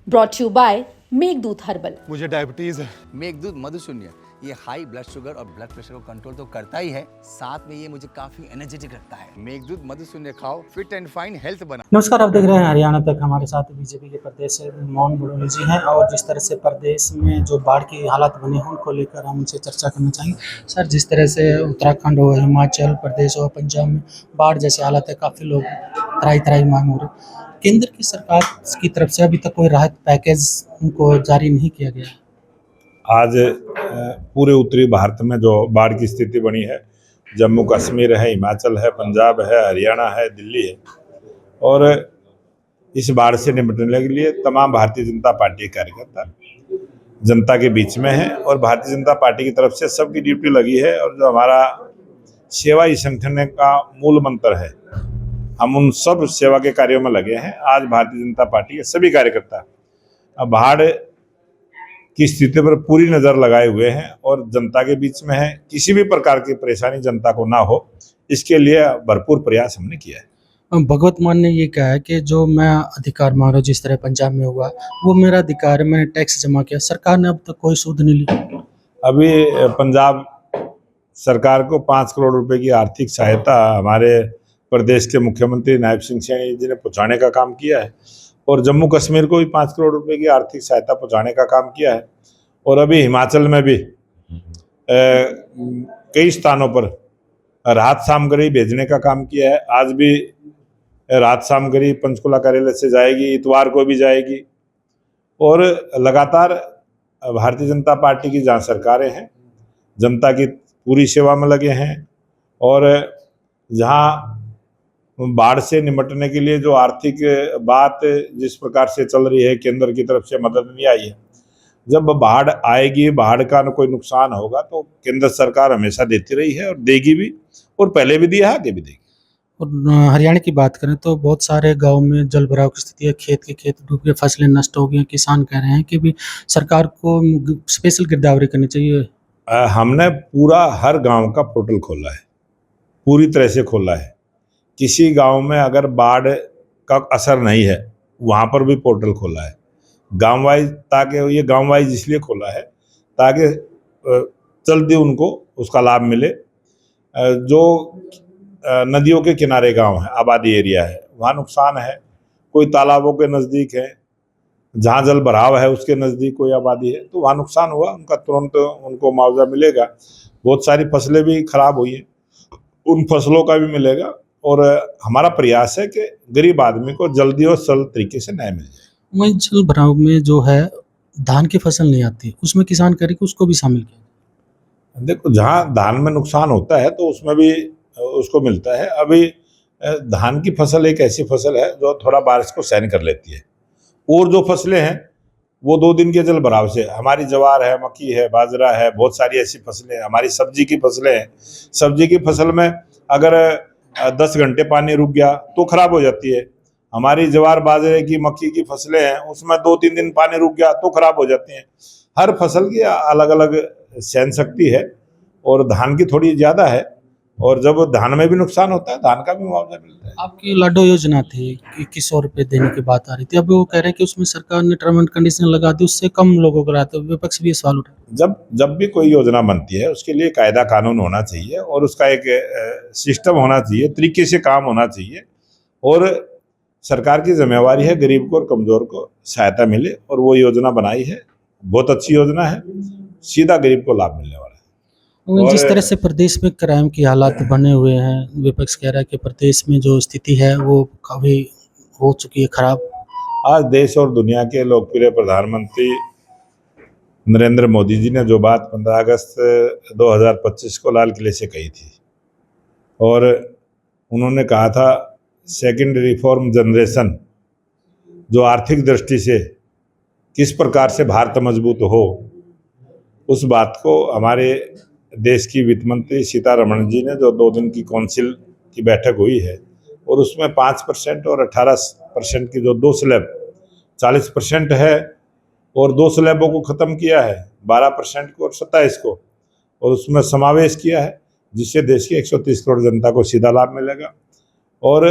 Brought you by Meghdoot herbal. मुझे diabetes है। मेघदूत मधुशून्य ये हाई ब्लड शुगर और ब्लड प्रेशर को कंट्रोल तो करता ही है, साथ में ये मुझे काफी एनर्जेटिक रखता है। मेघदूत मधुशून्य खाओ, फिट एंड फाइन हेल्थ बना। नमस्कार, आप देख रहे हैं हरियाणा तक। हमारे साथ बीजेपी के प्रदेश मोहन बुलबुल जी हैं और जिस तरह से प्रदेश में जो बाढ़ की हालात बने हैं उनको लेकर हम उनसे चर्चा करना चाहेंगे। सर, जिस तरह से उत्तराखंड हो, हिमाचल प्रदेश हो, पंजाब में बाढ़ जैसे हालात है, काफ़ी लोग त्राही त्राही मांग हो रहे। केंद्र की सरकार की तरफ से अभी तक कोई राहत पैकेज उनको जारी नहीं किया गया। आज पूरे उत्तरी भारत में जो बाढ़ की स्थिति बनी है, जम्मू कश्मीर है, हिमाचल है, पंजाब है, हरियाणा है, दिल्ली है, और इस बाढ़ से निपटने के लिए तमाम भारतीय जनता पार्टी के कार्यकर्ता जनता के बीच में है और भारतीय जनता पार्टी की तरफ से सबकी ड्यूटी लगी है। और जो हमारा सेवा ही संगठन का मूल मंत्र है, हम उन सब सेवा के कार्यों में लगे हैं। आज भारतीय जनता पार्टी के सभी कार्यकर्ता अब बाढ़ की स्थिति पर पूरी नज़र लगाए हुए हैं और जनता के बीच में है। किसी भी प्रकार की परेशानी जनता को ना हो, इसके लिए भरपूर प्रयास हमने किया है। भगवत मान ने ये कहा है कि जो मैं अधिकार मांग रहा हूँ, जिस तरह पंजाब में हुआ, वो मेरा अधिकार है, मैंने टैक्स जमा किया। सरकार ने अब तक कोई सूद नहीं ली। अभी पंजाब सरकार को 5 करोड़ रुपए की आर्थिक सहायता हमारे प्रदेश के मुख्यमंत्री नायब सिंह सैनी जी ने पहुँचाने का काम किया है और जम्मू कश्मीर को भी 5 करोड़ रुपए की आर्थिक सहायता पहुँचाने का काम किया है। और अभी हिमाचल में भी कई स्थानों पर राहत सामग्री भेजने का काम किया है। आज भी राहत सामग्री पंचकुला कार्यालय से जाएगी, इतवार को भी जाएगी। और लगातार भारतीय जनता पार्टी की जहाँ सरकारें हैं, जनता की पूरी सेवा में लगे हैं और जहाँ बाढ़ से निपटने के लिए जो आर्थिक बात जिस प्रकार से चल रही है, केंद्र की तरफ से मदद नहीं आई है। जब बाढ़ आएगी, बाढ़ का कोई नुकसान होगा तो केंद्र सरकार हमेशा देती रही है और देगी भी, और पहले भी दिया है, आगे भी देगी। और हरियाणा की बात करें तो बहुत सारे गांव में जल भराव की स्थिति है, खेत के खेत डूब गए, फसलें नष्ट हो गई। किसान कह रहे हैं कि भी सरकार को स्पेशल गिरदावरी करनी चाहिए। हमने पूरा हर गांव का पोर्टल खोला है, पूरी तरह से खोला है। किसी गांव में अगर बाढ़ का असर नहीं है, वहां पर भी पोर्टल खोला है गांव वाइज, ताकि ये गांव वाइज इसलिए खोला है ताकि जल्दी उनको उसका लाभ मिले। जो नदियों के किनारे गांव है, आबादी एरिया है, वहाँ नुकसान है। कोई तालाबों के नज़दीक है, जहाँ जल भराव है उसके नज़दीक कोई आबादी है, तो वहाँ नुकसान हुआ, उनका तुरंत उनको मुआवजा मिलेगा। बहुत सारी फसलें भी खराब हुई हैं, उन फसलों का भी मिलेगा। और हमारा प्रयास है कि गरीब आदमी को जल्दी और सरल तरीके से न्याय मिल जाए। वहीं जल भराव में जो है धान की फसल नहीं आती, उसमें किसान करे कि उसको भी शामिल किया। देखो, जहाँ धान में नुकसान होता है तो उसमें भी उसको मिलता है। अभी धान की फसल एक ऐसी फसल है जो थोड़ा बारिश को सहन कर लेती है, और जो फसलें हैं वो 2 दिन के जल भराव से, हमारी ज्वार है, मक्की है, बाजरा है, बहुत सारी ऐसी फसलें हैं। हमारी सब्जी की फसलें हैं, सब्जी की फसल में अगर 10 घंटे पानी रुक गया तो खराब हो जाती है। हमारी ज्वार, बाजरे की, मक्की की फसलें हैं, उसमें 2-3 दिन पानी रुक गया तो खराब हो जाती हैं। हर फसल की अलग अलग सहन शक्ति है और धान की थोड़ी ज़्यादा है। और जब धान में भी नुकसान होता है, धान का भी मुआवजा मिलता है। आपकी लाडो योजना थी कि 2100 रुपये देने की बात आ रही थी, अब वो कह रहे हैं कि उसमें सरकार ने टर्म एंड कंडीशन लगा दी, उससे कम लोगों को रहते। विपक्ष भी ये सवाल उठा। जब भी कोई योजना बनती है उसके लिए कायदा कानून होना चाहिए और उसका एक सिस्टम होना चाहिए, तरीके से काम होना चाहिए। और सरकार की जिम्मेवारी है गरीब को और कमज़ोर को सहायता मिले, और वो योजना बनाई है, बहुत अच्छी योजना है, सीधा गरीब को लाभ मिलने वाला है। जिस तरह से प्रदेश में क्राइम की हालात बने हुए हैं, विपक्ष कह रहा है कि प्रदेश में जो स्थिति है वो काफ़ी हो चुकी है खराब। आज देश और दुनिया के लोकप्रिय प्रधानमंत्री नरेंद्र मोदी जी ने जो बात 15 अगस्त 2025 को लाल किले से कही थी, और उन्होंने कहा था सेकंड रिफॉर्म जनरेशन, जो आर्थिक दृष्टि से किस प्रकार से भारत मजबूत हो, उस बात को हमारे देश की वित्त मंत्री सीतारमण जी ने, जो 2 दिन की काउंसिल की बैठक हुई है, और उसमें 5% और 18% की जो 2 स्लैब 40% है, और 2 स्लैबों को ख़त्म किया है, 12% को और 27 को, और उसमें समावेश किया है, जिससे देश की 130 करोड़ जनता को सीधा लाभ मिलेगा। और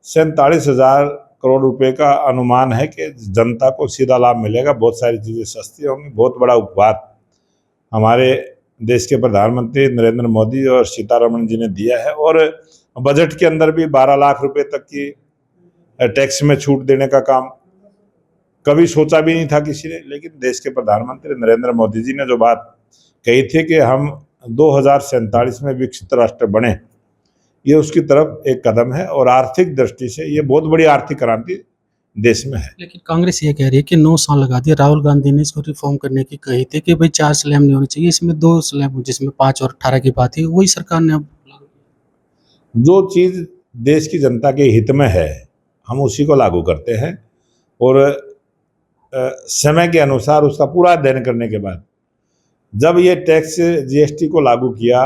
47,000 करोड़ रुपए का अनुमान है कि जनता को सीधा लाभ मिलेगा, बहुत सारी चीज़ें सस्ती होंगी। बहुत बड़ा उपहार हमारे देश के प्रधानमंत्री नरेंद्र मोदी और सीतारमण जी ने दिया है। और बजट के अंदर भी 12 लाख रुपए तक की टैक्स में छूट देने का काम कभी सोचा भी नहीं था किसी ने, लेकिन देश के प्रधानमंत्री नरेंद्र मोदी जी ने जो बात कही थी कि हम 2047 में विकसित राष्ट्र बने, ये उसकी तरफ एक कदम है। और आर्थिक दृष्टि से ये बहुत बड़ी आर्थिक क्रांति देश में है। लेकिन कांग्रेस ये कह रही है कि 9 साल लगा दिया। राहुल गांधी ने इसको रिफॉर्म करने की कही थी कि भाई 4 स्लैब नहीं होने चाहिए, इसमें 2 स्लैब जिसमें 5 और 18 की बात है, वही सरकार ने अब लागू किया। जो चीज़ देश की जनता के हित में है हम उसी को लागू करते हैं, और समय के अनुसार उसका पूरा अध्ययन करने के बाद जब ये टैक्स जीएसटी को लागू किया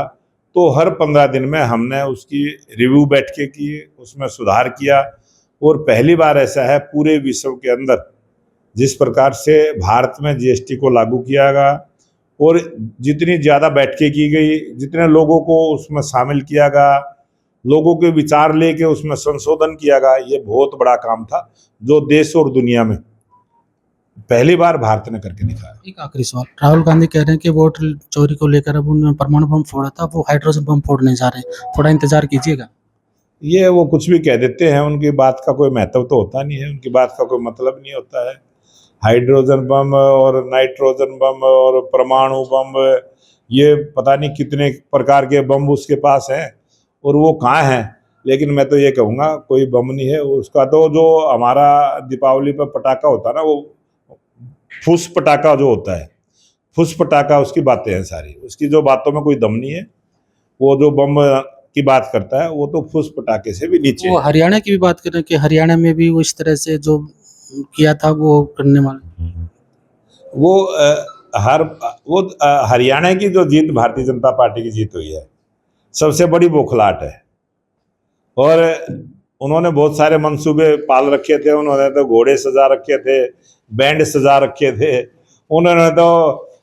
तो हर 15 दिन में हमने उसकी रिव्यू बैठकें की, उसमें सुधार किया। और पहली बार ऐसा है पूरे विश्व के अंदर जिस प्रकार से भारत में जीएसटी को लागू किया गया और जितनी ज़्यादा बैठकें की गई, जितने लोगों को उसमें शामिल किया गया, लोगों के विचार लेके उसमें संशोधन किया गया, ये बहुत बड़ा काम था जो देश और दुनिया में पहली बार भारत ने करके दिखाया। एक आखिरी सवाल, राहुल गांधी कह रहे हैं कि वोट चोरी को लेकर अब उन्होंने परमाणु बम फोड़ा था, वो हाइड्रोजन बम फोड़ने जा रहे हैं, थोड़ा इंतजार कीजिएगा। ये वो कुछ भी कह देते हैं, उनकी बात का कोई महत्व तो होता नहीं है, उनकी बात का कोई मतलब नहीं होता है। हाइड्रोजन बम और नाइट्रोजन बम और परमाणु बम, ये पता नहीं कितने प्रकार के बम उसके पास हैं और वो कहाँ हैं। लेकिन मैं तो ये कहूँगा कोई बम नहीं है उसका। तो जो हमारा दीपावली पर पटाखा होता है ना, वो फुस पटाखा जो होता है, फुस पटाखा उसकी बातें हैं सारी, उसकी जो बातों में कोई दम नहीं है। वो जो बम की बात करता है वो तो फुस पटाखे से भी नीचे वो है। हरियाणा की भी बात करें कि हरियाणा में भी वो इस तरह से जो किया था वो करने वाले। हरियाणा की जो जीत भारतीय जनता पार्टी की जीत हुई है, सबसे बड़ी बौखलाहट है। और उन्होंने बहुत सारे मंसूबे पाल रखे थे, उन्होंने तो घोड़े सजा रखे थे, बैंड सजा रखे थे, उन्होंने तो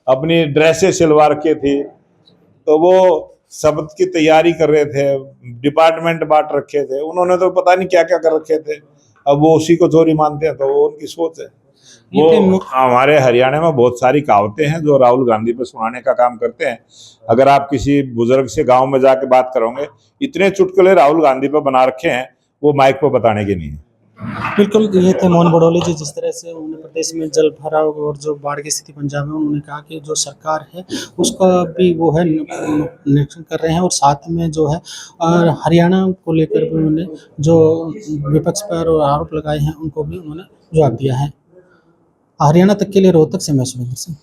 अपनी ड्रेसें सिलवा रखी थी, तो वो शब्द की तैयारी कर रहे थे, डिपार्टमेंट बांट रखे थे, उन्होंने तो पता नहीं क्या क्या कर रखे थे। अब वो उसी को चोरी मानते हैं, तो वो उनकी सोच है। वो हमारे हरियाणा में बहुत सारी कहावतें हैं जो राहुल गांधी पे सुनाने का काम करते हैं। अगर आप किसी बुजुर्ग से गांव में जाके बात करोगे, इतने चुटकुले राहुल गांधी पे बना रखे हैं, वो माइक पे बताने के नहीं है। बिल्कुल, ये थे मोहन भड़ोले जी। जिस तरह से उन्होंने प्रदेश में जल भराव और जो बाढ़ की स्थिति पंजाब में, उन्होंने कहा कि जो सरकार है उसका भी वो है निरीक्षण कर रहे हैं, और साथ में जो है और हरियाणा को लेकर भी उन्होंने जो विपक्ष पर आरोप लगाए हैं उनको भी उन्होंने जवाब दिया है। हरियाणा तक के लिए रोहतक से मैं सुरेंद्र सिंह।